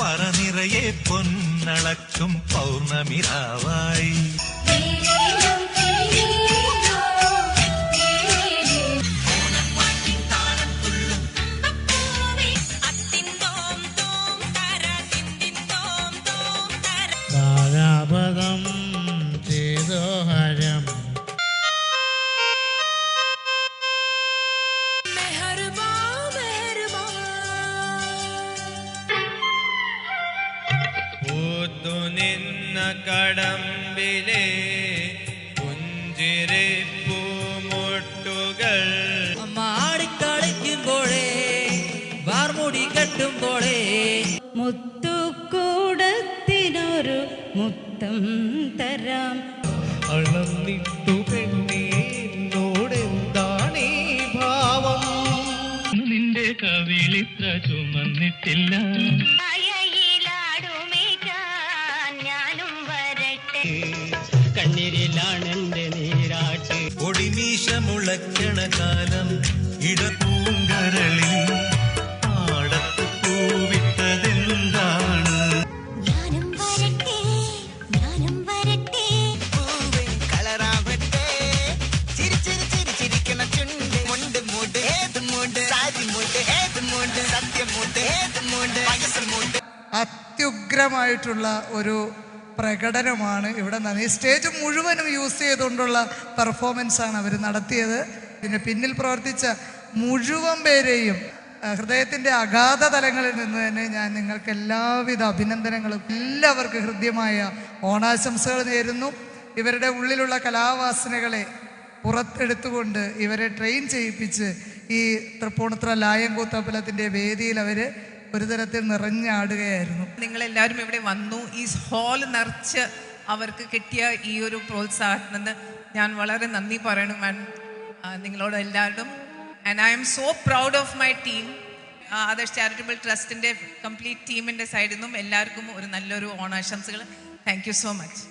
പറനിറയെ പൊന്നളക്കും പൗർണമിരാവായി. താരാപദം ചേതോഹരം പൂത്തു നിന്ന കടമ്പിലെ പുഞ്ചിരി പൂമൊട്ടുകൾ മാടിക്കളിക്കുമ്പോഴേ വാർമുടി കെട്ടുമ്പോഴേ മുത്തുകൂടത്തിനൊരു മുത്തം തരാം. അളന്നിട്ടു പെണ്ണോടെന്താണീ ഭാവം, നിന്റെ കവിളിത്ര ചുമന്നിട്ടില്ല. കണ്ണീരിലാണെന്റെ നീരാട്ട്. ഒടിമീശ മുളയ്ക്കണ കാലം ഇടപൂങ്കരളിൽ പാടത്ത് പൂവിട്ടതെന്താണ്? അത്യുഗ്രമായിട്ടുള്ള ഒരു പ്രകടനമാണ് ഇവിടെ ഈ സ്റ്റേജ് മുഴുവനും യൂസ് ചെയ്തുകൊണ്ടുള്ള പെർഫോമൻസാണ് അവർ നടത്തിയത്. പിന്നെ പിന്നിൽ പ്രവർത്തിച്ച മുഴുവൻ പേരെയും ഹൃദയത്തിൻ്റെ അഗാധ തലങ്ങളിൽ നിന്ന് തന്നെ ഞാൻ നിങ്ങൾക്ക് എല്ലാവിധ അഭിനന്ദനങ്ങളും എല്ലാവർക്കും ഹൃദ്യമായ ഓണാശംസകൾ നേരുന്നു. ഇവരുടെ ഉള്ളിലുള്ള കലാവാസനകളെ പുറത്തെടുത്തുകൊണ്ട് ഇവരെ ട്രെയിൻ ചെയ്യിപ്പിച്ച് ഈ തൃപ്പൂണിത്തുറ ലായംകൂത്തമ്പലത്തിൻ്റെ വേദിയിൽ അവർ ഒരു തരത്തിൽ നിറഞ്ഞാടുകയായിരുന്നു. നിങ്ങളെല്ലാവരും ഇവിടെ വന്നു. ഈ ഹാള് നിറച്ച് അവർക്ക് കിട്ടിയ ഈ ഒരു പ്രോത്സാഹനത്തിന് ഞാൻ വളരെ നന്ദി പറയണം നിങ്ങളോട് എല്ലാവരും. And I am so proud of my team. Adarsh charitable ട്രസ്റ്റിൻ്റെ കംപ്ലീറ്റ് ടീമിൻ്റെ സൈഡിൽ നിന്നും എല്ലാവർക്കും ഒരു നല്ലൊരു ഓണാശംസകൾ. Thank you so much.